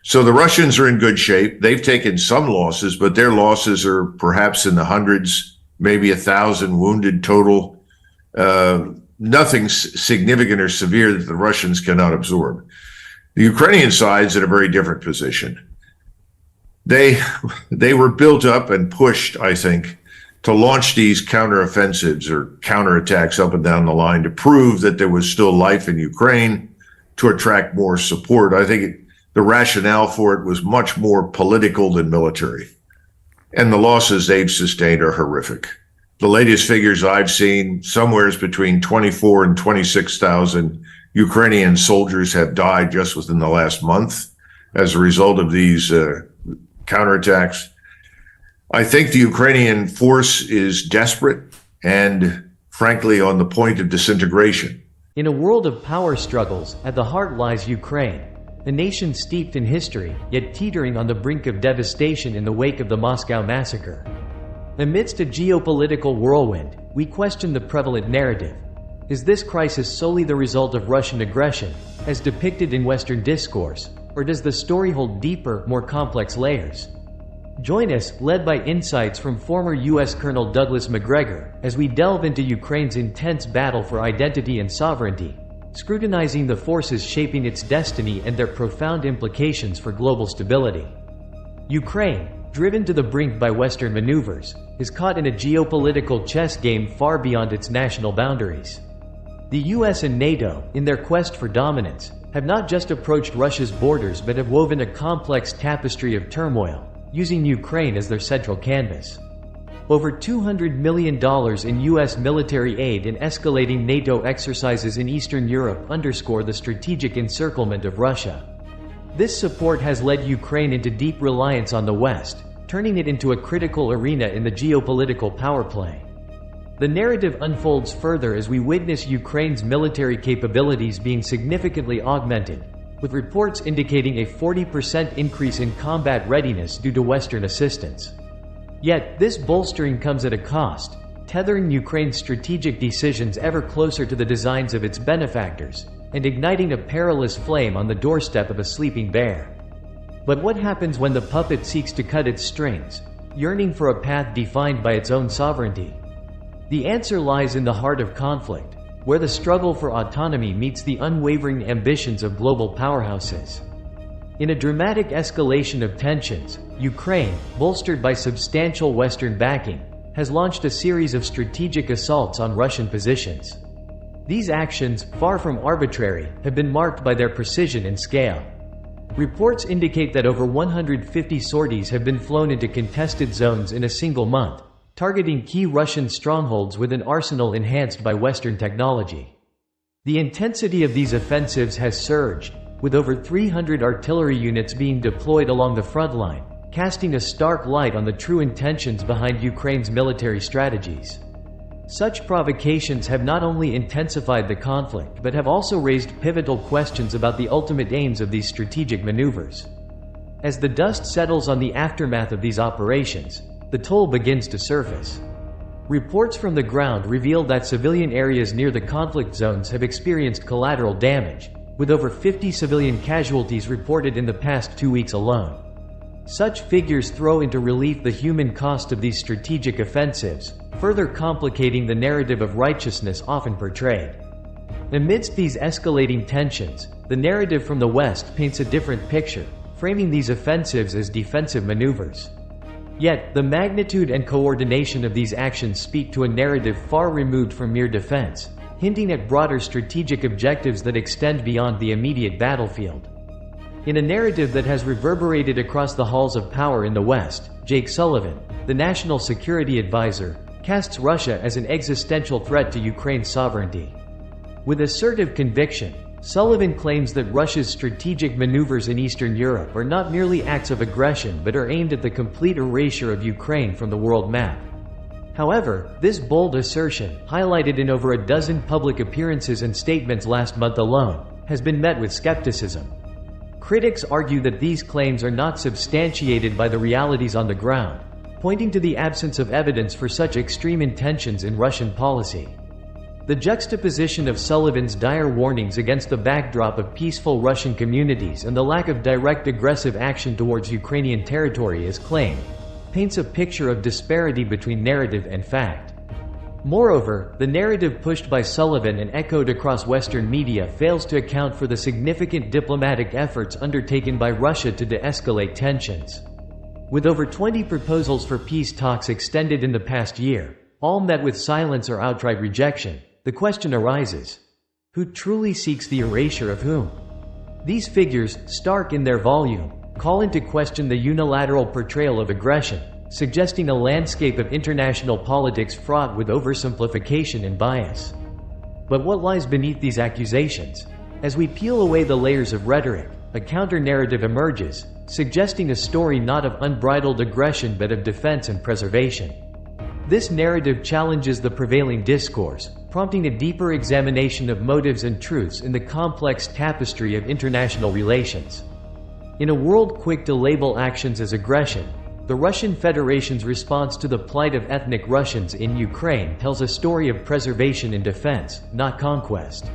So the Russians are in good shape. They've taken some losses, but their losses are perhaps in the hundreds, maybe 1,000 wounded total. Nothing significant or severe that the Russians cannot absorb. The Ukrainian side's in a very different position. They were built up and pushed, I think, to launch these counteroffensives or counterattacks up and down the line to prove that there was still life in Ukraine, to attract more support. I think the rationale for it was much more political than military. And the losses they've sustained are horrific. The latest figures I've seen, somewhere between 24 and 26,000 Ukrainian soldiers have died just within the last month as a result of these counterattacks. I think the Ukrainian force is desperate and, frankly, on the point of disintegration. In a world of power struggles, at the heart lies Ukraine, a nation steeped in history, yet teetering on the brink of devastation in the wake of the Moscow massacre. Amidst a geopolitical whirlwind, we question the prevalent narrative. Is this crisis solely the result of Russian aggression, as depicted in Western discourse, or does the story hold deeper, more complex layers? Join us, led by insights from former U.S. Colonel Douglas Macgregor, as we delve into Ukraine's intense battle for identity and sovereignty, scrutinizing the forces shaping its destiny and their profound implications for global stability. Ukraine, driven to the brink by Western maneuvers, is caught in a geopolitical chess game far beyond its national boundaries. The U.S. and NATO, in their quest for dominance, have not just approached Russia's borders but have woven a complex tapestry of turmoil, using Ukraine as their central canvas. Over $200 million in U.S. military aid and escalating NATO exercises in Eastern Europe underscore the strategic encirclement of Russia. This support has led Ukraine into deep reliance on the West, turning it into a critical arena in the geopolitical power play. The narrative unfolds further as we witness Ukraine's military capabilities being significantly augmented, with reports indicating a 40% increase in combat readiness due to Western assistance. Yet, this bolstering comes at a cost, tethering Ukraine's strategic decisions ever closer to the designs of its benefactors, and igniting a perilous flame on the doorstep of a sleeping bear. But what happens when the puppet seeks to cut its strings, yearning for a path defined by its own sovereignty? The answer lies in the heart of conflict, where the struggle for autonomy meets the unwavering ambitions of global powerhouses. In a dramatic escalation of tensions, Ukraine, bolstered by substantial Western backing, has launched a series of strategic assaults on Russian positions. These actions, far from arbitrary, have been marked by their precision and scale. Reports indicate that over 150 sorties have been flown into contested zones in a single month, targeting key Russian strongholds with an arsenal enhanced by Western technology. The intensity of these offensives has surged, with over 300 artillery units being deployed along the front line, casting a stark light on the true intentions behind Ukraine's military strategies. Such provocations have not only intensified the conflict but have also raised pivotal questions about the ultimate aims of these strategic maneuvers. As the dust settles on the aftermath of these operations, the toll begins to surface. Reports from the ground reveal that civilian areas near the conflict zones have experienced collateral damage, with over 50 civilian casualties reported in the past 2 weeks alone. Such figures throw into relief the human cost of these strategic offensives, further complicating the narrative of righteousness often portrayed. Amidst these escalating tensions, the narrative from the West paints a different picture, framing these offensives as defensive maneuvers. Yet, the magnitude and coordination of these actions speak to a narrative far removed from mere defense, hinting at broader strategic objectives that extend beyond the immediate battlefield. In a narrative that has reverberated across the halls of power in the West, Jake Sullivan, the National Security Advisor, casts Russia as an existential threat to Ukraine's sovereignty. With assertive conviction, Sullivan claims that Russia's strategic maneuvers in Eastern Europe are not merely acts of aggression but are aimed at the complete erasure of Ukraine from the world map. However, this bold assertion, highlighted in over a dozen public appearances and statements last month alone, has been met with skepticism. Critics argue that these claims are not substantiated by the realities on the ground, pointing to the absence of evidence for such extreme intentions in Russian policy. The juxtaposition of Sullivan's dire warnings against the backdrop of peaceful Russian communities and the lack of direct aggressive action towards Ukrainian territory as claimed paints a picture of disparity between narrative and fact. Moreover, the narrative pushed by Sullivan and echoed across Western media fails to account for the significant diplomatic efforts undertaken by Russia to de-escalate tensions. With over 20 proposals for peace talks extended in the past year, all met with silence or outright rejection, the question arises: who truly seeks the erasure of whom? These figures, stark in their volume, call into question the unilateral portrayal of aggression, suggesting a landscape of international politics fraught with oversimplification and bias. But what lies beneath these accusations? As we peel away the layers of rhetoric, a counter-narrative emerges, suggesting a story not of unbridled aggression but of defense and preservation. This narrative challenges the prevailing discourse, prompting a deeper examination of motives and truths in the complex tapestry of international relations. In a world quick to label actions as aggression, the Russian Federation's response to the plight of ethnic Russians in Ukraine tells a story of preservation and defense, not conquest.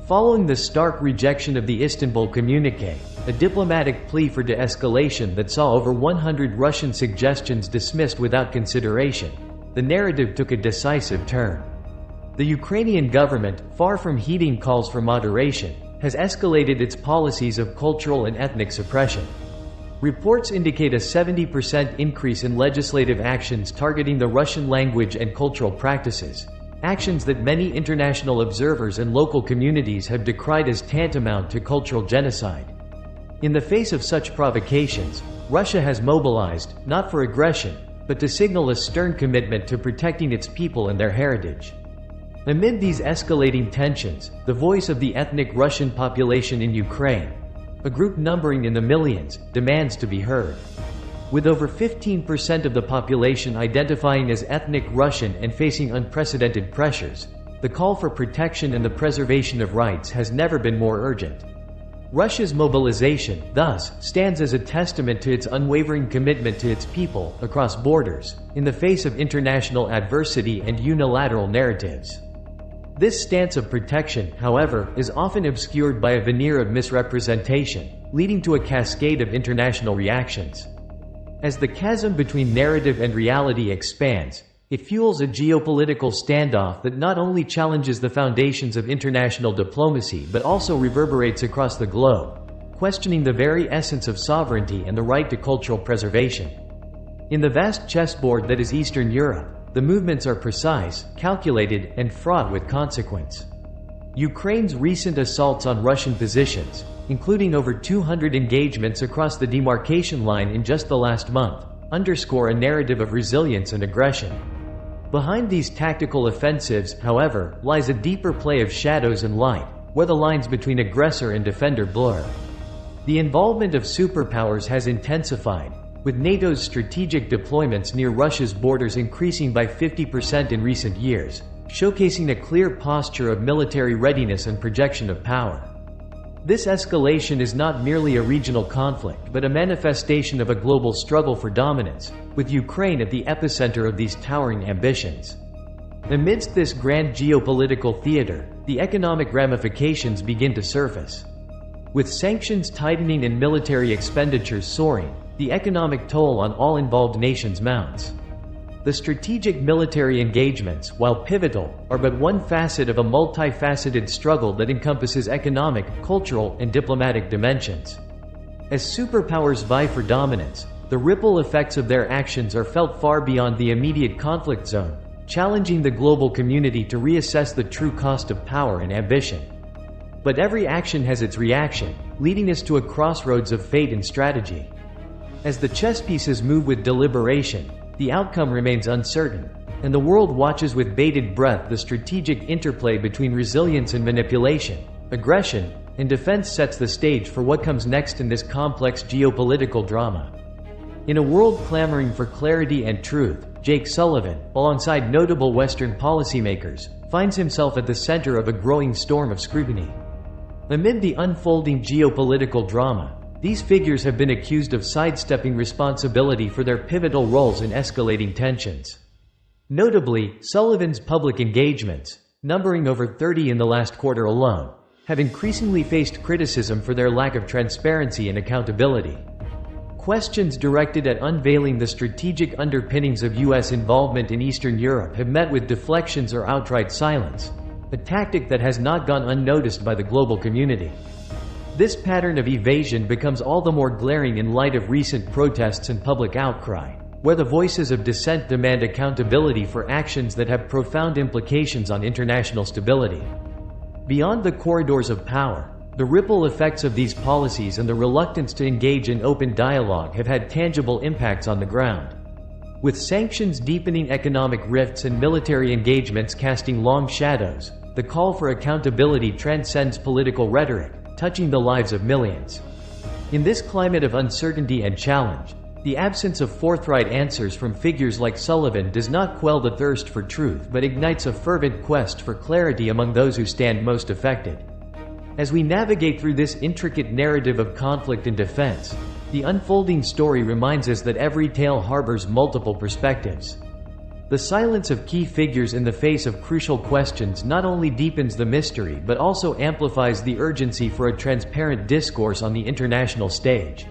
Following the stark rejection of the Istanbul Communiqué, a diplomatic plea for de-escalation that saw over 100 Russian suggestions dismissed without consideration, the narrative took a decisive turn. The Ukrainian government, far from heeding calls for moderation, has escalated its policies of cultural and ethnic suppression. Reports indicate a 70% increase in legislative actions targeting the Russian language and cultural practices, actions that many international observers and local communities have decried as tantamount to cultural genocide. In the face of such provocations, Russia has mobilized, not for aggression, but to signal a stern commitment to protecting its people and their heritage. Amid these escalating tensions, the voice of the ethnic Russian population in Ukraine, a group numbering in the millions, demands to be heard. With over 15% of the population identifying as ethnic Russian and facing unprecedented pressures, the call for protection and the preservation of rights has never been more urgent. Russia's mobilization, thus, stands as a testament to its unwavering commitment to its people, across borders, in the face of international adversity and unilateral narratives. This stance of protection, however, is often obscured by a veneer of misrepresentation, leading to a cascade of international reactions. As the chasm between narrative and reality expands, it fuels a geopolitical standoff that not only challenges the foundations of international diplomacy but also reverberates across the globe, questioning the very essence of sovereignty and the right to cultural preservation. In the vast chessboard that is Eastern Europe, the movements are precise, calculated, and fraught with consequence. Ukraine's recent assaults on Russian positions, including over 200 engagements across the demarcation line in just the last month, underscore a narrative of resilience and aggression. Behind these tactical offensives, however, lies a deeper play of shadows and light, where the lines between aggressor and defender blur. The involvement of superpowers has intensified, with NATO's strategic deployments near Russia's borders increasing by 50% in recent years, showcasing a clear posture of military readiness and projection of power. This escalation is not merely a regional conflict but a manifestation of a global struggle for dominance, with Ukraine at the epicenter of these towering ambitions. Amidst this grand geopolitical theater, the economic ramifications begin to surface. With sanctions tightening and military expenditures soaring, the economic toll on all involved nations mounts. The strategic military engagements, while pivotal, are but one facet of a multifaceted struggle that encompasses economic, cultural, and diplomatic dimensions. As superpowers vie for dominance, the ripple effects of their actions are felt far beyond the immediate conflict zone, challenging the global community to reassess the true cost of power and ambition. But every action has its reaction, leading us to a crossroads of fate and strategy. As the chess pieces move with deliberation, the outcome remains uncertain, and the world watches with bated breath the strategic interplay between resilience and manipulation, aggression, and defense sets the stage for what comes next in this complex geopolitical drama. In a world clamoring for clarity and truth, Jake Sullivan, alongside notable Western policymakers, finds himself at the center of a growing storm of scrutiny. Amid the unfolding geopolitical drama, these figures have been accused of sidestepping responsibility for their pivotal roles in escalating tensions. Notably, Sullivan's public engagements, numbering over 30 in the last quarter alone, have increasingly faced criticism for their lack of transparency and accountability. Questions directed at unveiling the strategic underpinnings of U.S. involvement in Eastern Europe have met with deflections or outright silence, a tactic that has not gone unnoticed by the global community. This pattern of evasion becomes all the more glaring in light of recent protests and public outcry, where the voices of dissent demand accountability for actions that have profound implications on international stability. Beyond the corridors of power, the ripple effects of these policies and the reluctance to engage in open dialogue have had tangible impacts on the ground. With sanctions deepening economic rifts and military engagements casting long shadows, the call for accountability transcends political rhetoric, touching the lives of millions. In this climate of uncertainty and challenge, the absence of forthright answers from figures like Sullivan does not quell the thirst for truth but ignites a fervent quest for clarity among those who stand most affected. As we navigate through this intricate narrative of conflict and defense, the unfolding story reminds us that every tale harbors multiple perspectives. The silence of key figures in the face of crucial questions not only deepens the mystery but also amplifies the urgency for a transparent discourse on the international stage.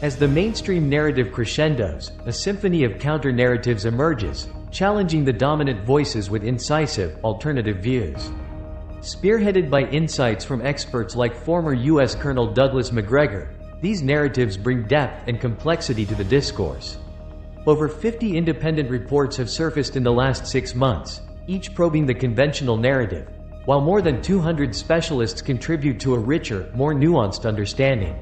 As the mainstream narrative crescendos, a symphony of counter-narratives emerges, challenging the dominant voices with incisive, alternative views. Spearheaded by insights from experts like former U.S. Colonel Douglas Macgregor, these narratives bring depth and complexity to the discourse. Over 50 independent reports have surfaced in the last 6 months, each probing the conventional narrative, while more than 200 specialists contribute to a richer, more nuanced understanding.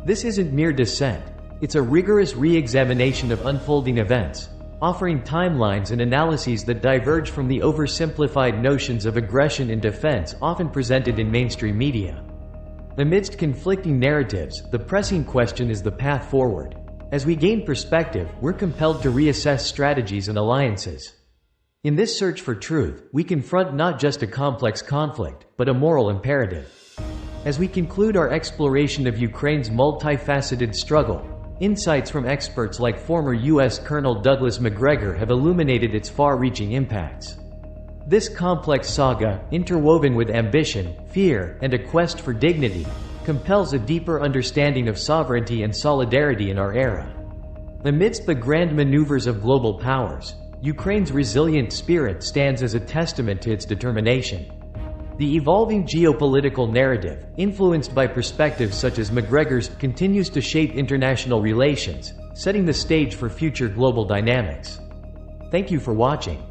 This isn't mere dissent, it's a rigorous re-examination of unfolding events, offering timelines and analyses that diverge from the oversimplified notions of aggression and defense often presented in mainstream media. Amidst conflicting narratives, the pressing question is the path forward. As we gain perspective, we're compelled to reassess strategies and alliances. In this search for truth, we confront not just a complex conflict, but a moral imperative. As we conclude our exploration of Ukraine's multifaceted struggle, insights from experts like former U.S. Colonel Douglas Macgregor have illuminated its far-reaching impacts. This complex saga, interwoven with ambition, fear, and a quest for dignity, compels a deeper understanding of sovereignty and solidarity in our era. Amidst the grand maneuvers of global powers, Ukraine's resilient spirit stands as a testament to its determination. The evolving geopolitical narrative, influenced by perspectives such as Macgregor's, continues to shape international relations, setting the stage for future global dynamics. Thank you for watching.